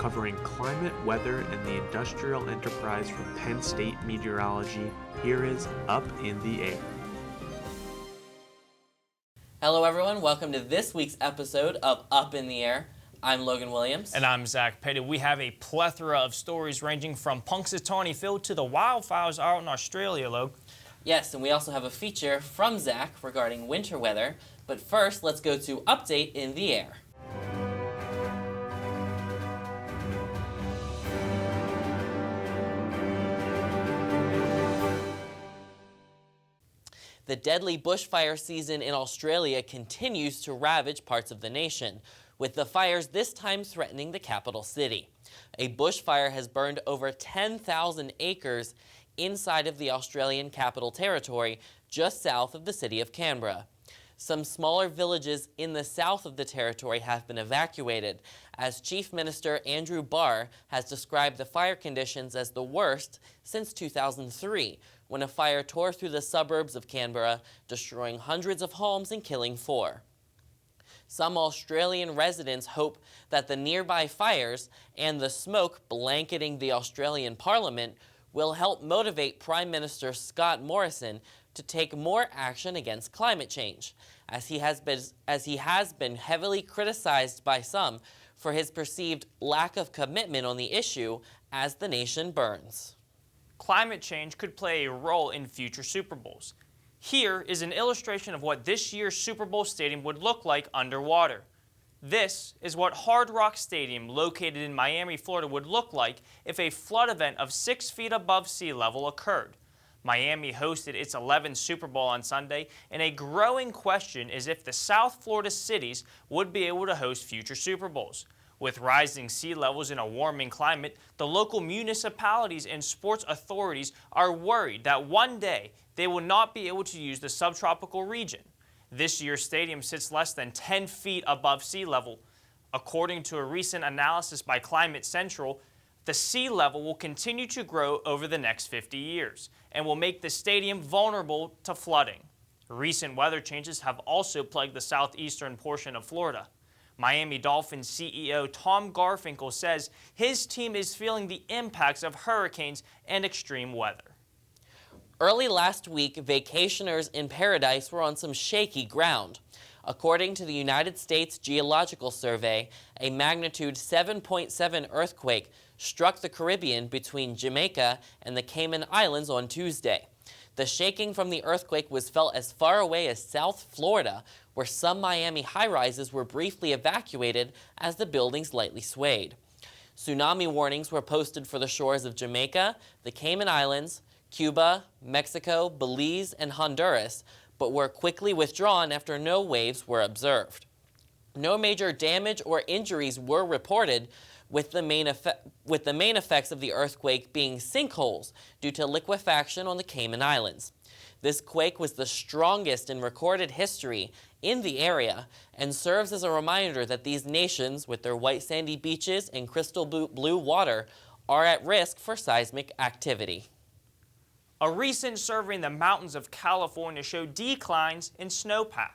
covering climate, weather, and the industrial enterprise from Penn State Meteorology. Here is Up in the Air. Hello everyone, welcome to this week's episode of Up in the Air. I'm Logan Williams. And I'm Zach Petty. We have a plethora of stories ranging from Punxsutawney Phil to the wildfires out in Australia, Logan. Yes, and we also have a feature from Zach regarding winter weather. But first, let's go to Update in the Air. The deadly bushfire season in Australia continues to ravage parts of the nation, with the fires this time threatening the capital city. A bushfire has burned over 10,000 acres inside of the Australian Capital Territory, just south of the city of Canberra. Some smaller villages in the south of the territory have been evacuated, as Chief Minister Andrew Barr has described the fire conditions as the worst since 2003, when a fire tore through the suburbs of Canberra, destroying hundreds of homes and killing 4. Some Australian residents hope that the nearby fires and the smoke blanketing the Australian Parliament will help motivate Prime Minister Scott Morrison to take more action against climate change, as he has been heavily criticized by some for his perceived lack of commitment on the issue as the nation burns. Climate change could play a role in future Super Bowls. Here is an illustration of what this year's Super Bowl stadium would look like underwater. This is what Hard Rock Stadium, located in Miami, Florida, would look like if a flood event of 6 feet above sea level occurred. Miami hosted its 11th Super Bowl on Sunday, and a growing question is if the South Florida cities would be able to host future Super Bowls. With rising sea levels and a warming climate, the local municipalities and sports authorities are worried that one day they will not be able to use the subtropical region. This year's stadium sits less than 10 feet above sea level. According to a recent analysis by Climate Central, the sea level will continue to grow over the next 50 years and will make the stadium vulnerable to flooding. Recent weather changes have also plagued the southeastern portion of Florida. Miami Dolphins CEO Tom Garfinkel says his team is feeling the impacts of hurricanes and extreme weather. Early last week, vacationers in Paradise were on some shaky ground. According to the United States Geological Survey, a magnitude 7.7 earthquake struck the Caribbean between Jamaica and the Cayman Islands on Tuesday. The shaking from the earthquake was felt as far away as South Florida, where some Miami high-rises were briefly evacuated as the buildings lightly swayed. Tsunami warnings were posted for the shores of Jamaica, the Cayman Islands, Cuba, Mexico, Belize, and Honduras, but were quickly withdrawn after no waves were observed. No major damage or injuries were reported, with the main effects of the earthquake being sinkholes due to liquefaction on the Cayman Islands. This quake was the strongest in recorded history in the area and serves as a reminder that these nations, with their white sandy beaches and crystal blue water, are at risk for seismic activity. A recent survey in the mountains of California showed declines in snowpack.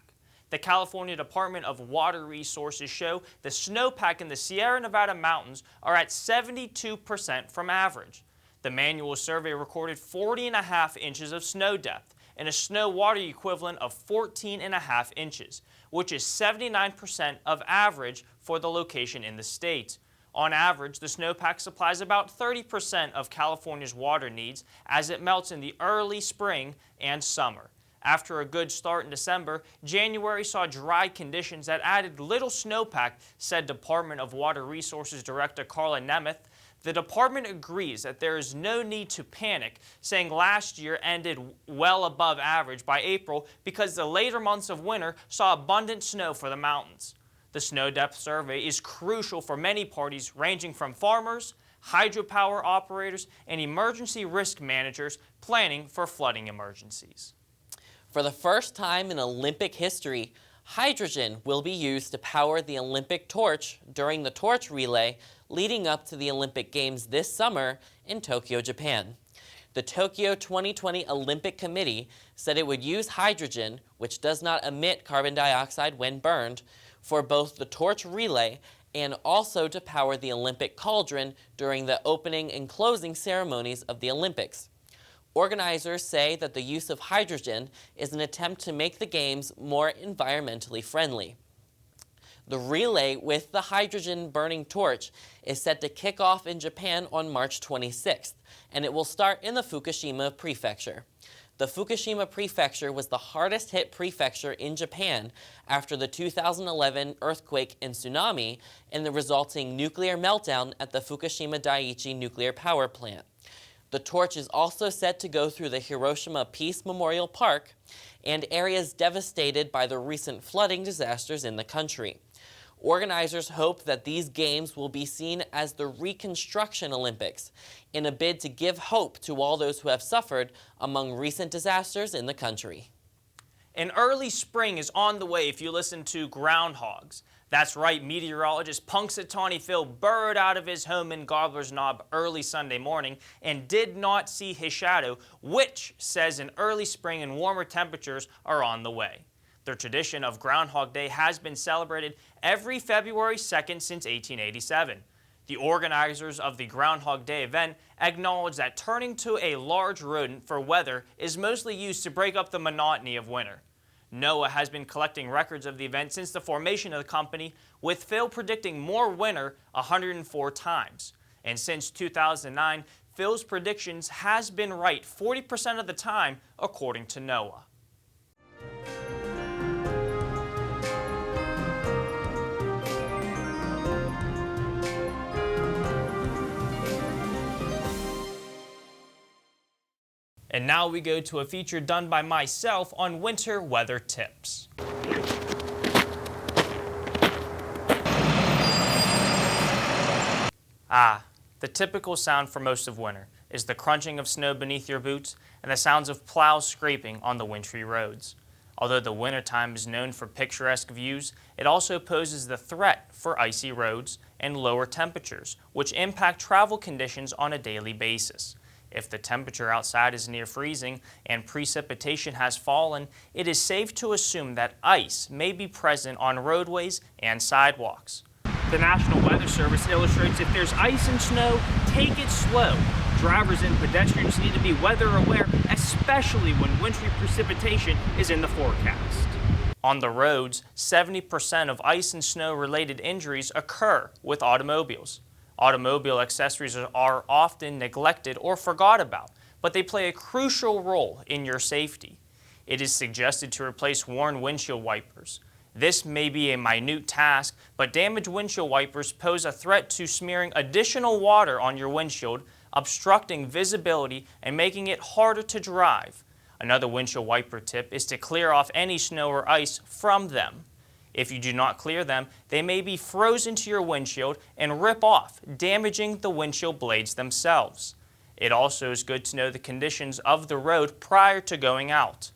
The California Department of Water Resources show the snowpack in the Sierra Nevada mountains are at 72% from average. The manual survey recorded 40.5 inches of snow depth and a snow water equivalent of 14.5 inches, which is 79% of average for the location in the state. On average, the snowpack supplies about 30% of California's water needs as it melts in the early spring and summer. After a good start in December, January saw dry conditions that added little snowpack, said Department of Water Resources Director Carla Nemeth. The department agrees that there is no need to panic, saying last year ended well above average by April because the later months of winter saw abundant snow for the mountains. The snow depth survey is crucial for many parties ranging from farmers, hydropower operators, and emergency risk managers planning for flooding emergencies. For the first time in Olympic history, hydrogen will be used to power the Olympic torch during the torch relay leading up to the Olympic Games this summer in Tokyo, Japan. The Tokyo 2020 Olympic Committee said it would use hydrogen, which does not emit carbon dioxide when burned, for both the torch relay and also to power the Olympic cauldron during the opening and closing ceremonies of the Olympics. Organizers say that the use of hydrogen is an attempt to make the games more environmentally friendly. The relay with the hydrogen burning torch is set to kick off in Japan on March 26th, and it will start in the Fukushima prefecture. The Fukushima prefecture was the hardest hit prefecture in Japan after the 2011 earthquake and tsunami and the resulting nuclear meltdown at the Fukushima Daiichi nuclear power plant. The torch is also set to go through the Hiroshima Peace Memorial Park and areas devastated by the recent flooding disasters in the country. Organizers hope that these games will be seen as the Reconstruction Olympics in a bid to give hope to all those who have suffered among recent disasters in the country. An early spring is on the way if you listen to groundhogs. That's right, meteorologist Punxsutawney Phil burrowed out of his home in Gobbler's Knob early Sunday morning and did not see his shadow, which says an early spring and warmer temperatures are on the way. The tradition of Groundhog Day has been celebrated every February 2nd since 1887. The organizers of the Groundhog Day event acknowledge that turning to a large rodent for weather is mostly used to break up the monotony of winter. NOAA has been collecting records of the event since the formation of the company, with Phil predicting more winter 104 times. And since 2009, Phil's predictions has been right 40% of the time, according to NOAA. And now we go to a feature done by myself on winter weather tips. The typical sound for most of winter is the crunching of snow beneath your boots and the sounds of plows scraping on the wintry roads. Although the wintertime is known for picturesque views, it also poses the threat for icy roads and lower temperatures, which impact travel conditions on a daily basis. If the temperature outside is near freezing and precipitation has fallen, it is safe to assume that ice may be present on roadways and sidewalks. The National Weather Service illustrates if there's ice and snow, take it slow. Drivers and pedestrians need to be weather aware, especially when wintry precipitation is in the forecast. On the roads, 70% of ice and snow related injuries occur with automobiles. Automobile accessories are often neglected or forgot about, but they play a crucial role in your safety. It is suggested to replace worn windshield wipers. This may be a minute task, but damaged windshield wipers pose a threat to smearing additional water on your windshield, obstructing visibility and making it harder to drive. Another windshield wiper tip is to clear off any snow or ice from them. If you do not clear them, they may be frozen to your windshield and rip off, damaging the windshield blades themselves. It also is good to know the conditions of the road prior to going out.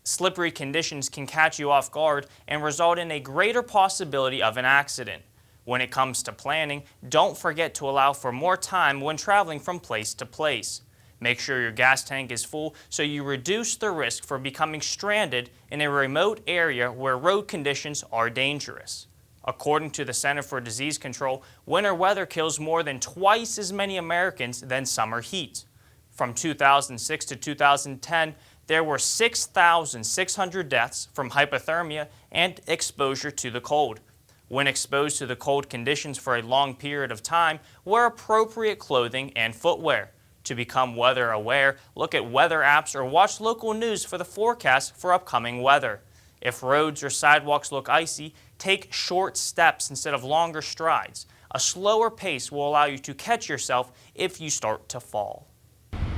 Slippery conditions can catch you off guard and result in a greater possibility of an accident. When it comes to planning, don't forget to allow for more time when traveling from place to place. Make sure your gas tank is full so you reduce the risk for becoming stranded in a remote area where road conditions are dangerous. According to the Center for Disease Control, winter weather kills more than twice as many Americans than summer heat. From 2006 to 2010, there were 6,600 deaths from hypothermia and exposure to the cold. When exposed to the cold conditions for a long period of time, wear appropriate clothing and footwear. To become weather aware, look at weather apps or watch local news for the forecast for upcoming weather. If roads or sidewalks look icy, take short steps instead of longer strides. A slower pace will allow you to catch yourself if you start to fall.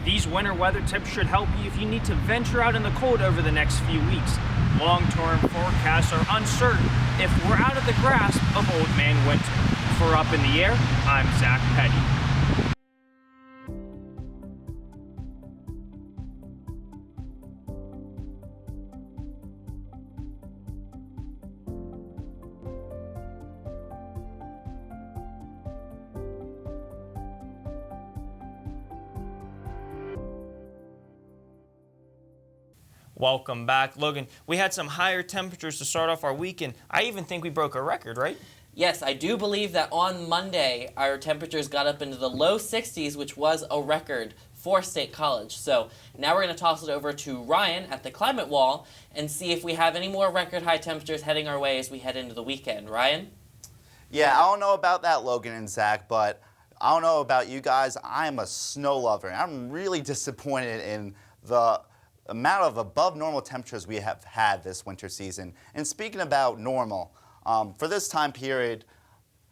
These winter weather tips should help you if you need to venture out in the cold over the next few weeks. Long-term forecasts are uncertain if we're out of the grasp of Old Man Winter. For Up in the Air, I'm Zach Petty. Welcome back. Logan, we had some higher temperatures to start off our weekend. I even think we broke a record, right? Yes, I do believe that on Monday our temperatures got up into the low 60s, which was a record for State College. So now we're going to toss it over to Ryan at the Climate Wall and see if we have any more record high temperatures heading our way as we head into the weekend. Ryan? Yeah, I don't know about that, Logan and Zach, but I don't know about you guys. I'm a snow lover, and I'm really disappointed in the amount of above normal temperatures we have had this winter season. And speaking about normal, for this time period,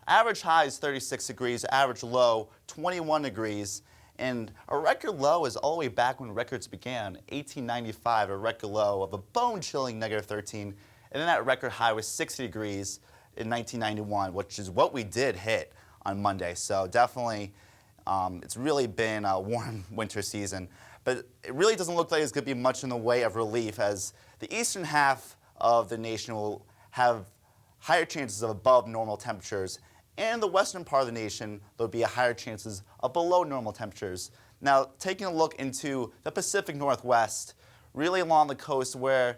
average high is 36 degrees, average low 21 degrees, and a record low is all the way back when records began, 1895, a record low of a bone-chilling -13, and then that record high was 60 degrees in 1991, which is what we did hit on Monday. So definitely, it's really been a warm winter season. But it really doesn't look like there's going to be much in the way of relief, as the eastern half of the nation will have higher chances of above normal temperatures, and the western part of the nation, there'll be a higher chances of below normal temperatures. Now, taking a look into the Pacific Northwest, really along the coast where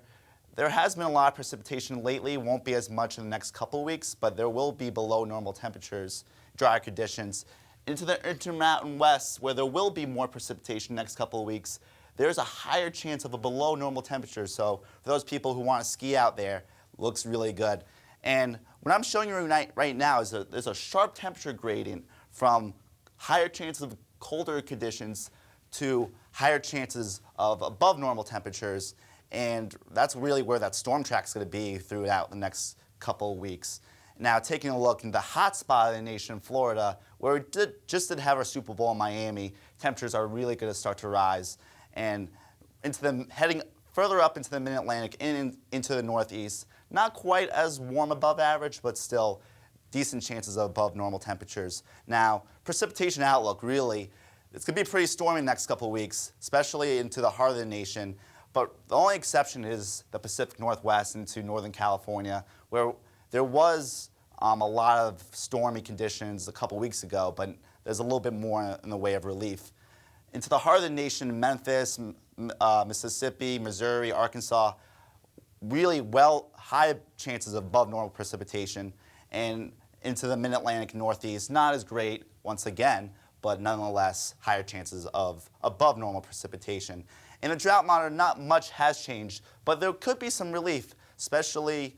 there has been a lot of precipitation lately, won't be as much in the next couple of weeks, but there will be below normal temperatures, drier conditions. Into the Intermountain West, where there will be more precipitation next couple of weeks, there's a higher chance of a below normal temperature. So for those people who want to ski out there, looks really good. And what I'm showing you right now is there's a sharp temperature gradient from higher chances of colder conditions to higher chances of above normal temperatures. And that's really where that storm track's going to be throughout the next couple of weeks. Now, taking a look in the hot spot of the nation, Florida, where we just did have our Super Bowl in Miami, temperatures are really going to start to rise. And heading further up into the mid-Atlantic and into the Northeast, not quite as warm above average, but still decent chances of above normal temperatures. Now, precipitation outlook, really, it's going to be pretty stormy the next couple of weeks, especially into the heart of the nation. But the only exception is the Pacific Northwest into Northern California, where there was a lot of stormy conditions a couple weeks ago, but there's a little bit more in the way of relief. Into the heart of the nation, Memphis, Mississippi, Missouri, Arkansas, really high chances of above normal precipitation. And into the mid-Atlantic Northeast, not as great once again, but nonetheless higher chances of above normal precipitation. In the drought monitor, not much has changed, but there could be some relief, especially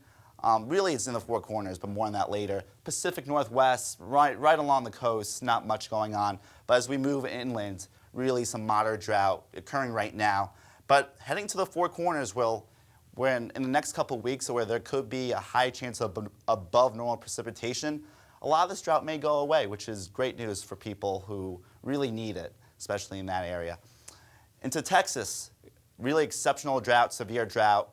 really it's in the Four Corners, but more on that later. Pacific Northwest, right along the coast, not much going on. But as we move inland, really some moderate drought occurring right now. But heading to the Four Corners, where in the next couple of weeks, where there could be a high chance of above normal precipitation, a lot of this drought may go away, which is great news for people who really need it, especially in that area. Into Texas, really exceptional drought, severe drought,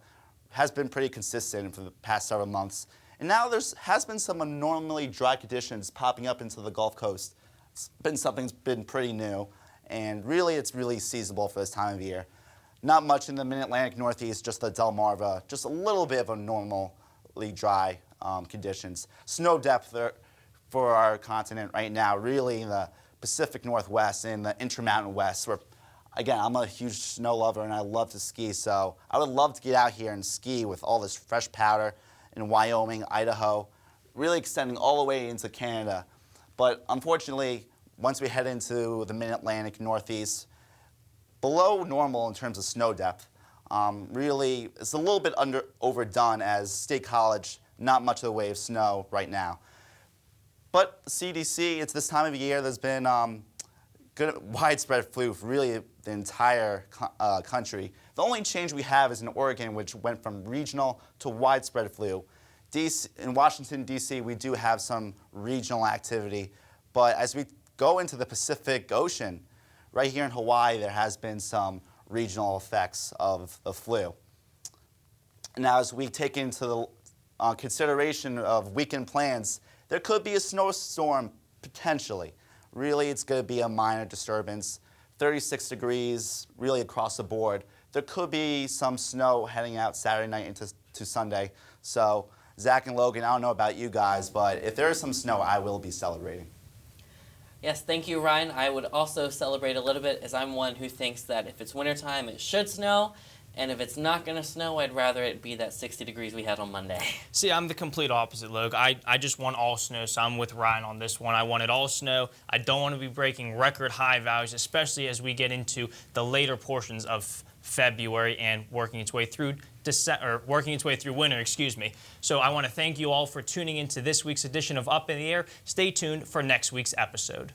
has been pretty consistent for the past several months. And now there has been some abnormally dry conditions popping up into the Gulf Coast. It's been something that's been pretty new, and really it's really seasonable for this time of year. Not much in the mid-Atlantic Northeast, just the Delmarva, just a little bit of a normally dry conditions. Snow depth for our continent right now, really in the Pacific Northwest and the Intermountain West, where again, I'm a huge snow lover and I love to ski, so I would love to get out here and ski with all this fresh powder in Wyoming, Idaho, really extending all the way into Canada. But unfortunately, once we head into the mid-Atlantic Northeast, below normal in terms of snow depth. Really, it's a little bit overdone as State College, not much of the way of snow right now. But CDC, it's this time of year, there's been good widespread flu for really the entire country. The only change we have is in Oregon, which went from regional to widespread flu. In Washington, D.C., we do have some regional activity, but as we go into the Pacific Ocean, right here in Hawaii, there has been some regional effects of the flu. Now, as we take into the consideration of weekend plans, there could be a snowstorm potentially. Really, it's going to be a minor disturbance, 36 degrees really across the board. There could be some snow heading out Saturday night into Sunday. So, Zach and Logan, I don't know about you guys, but if there is some snow, I will be celebrating. Yes, thank you, Ryan. I would also celebrate a little bit, as I'm one who thinks that if it's wintertime, it should snow. And if it's not going to snow, I'd rather it be that 60 degrees we had on Monday. See, I'm the complete opposite, Logue. I just want all snow, so I'm with Ryan on this one. I want it all snow. I don't want to be breaking record high values, especially as we get into the later portions of February and working its way through winter, So I want to thank you all for tuning into this week's edition of Up in the Air. Stay tuned for next week's episode.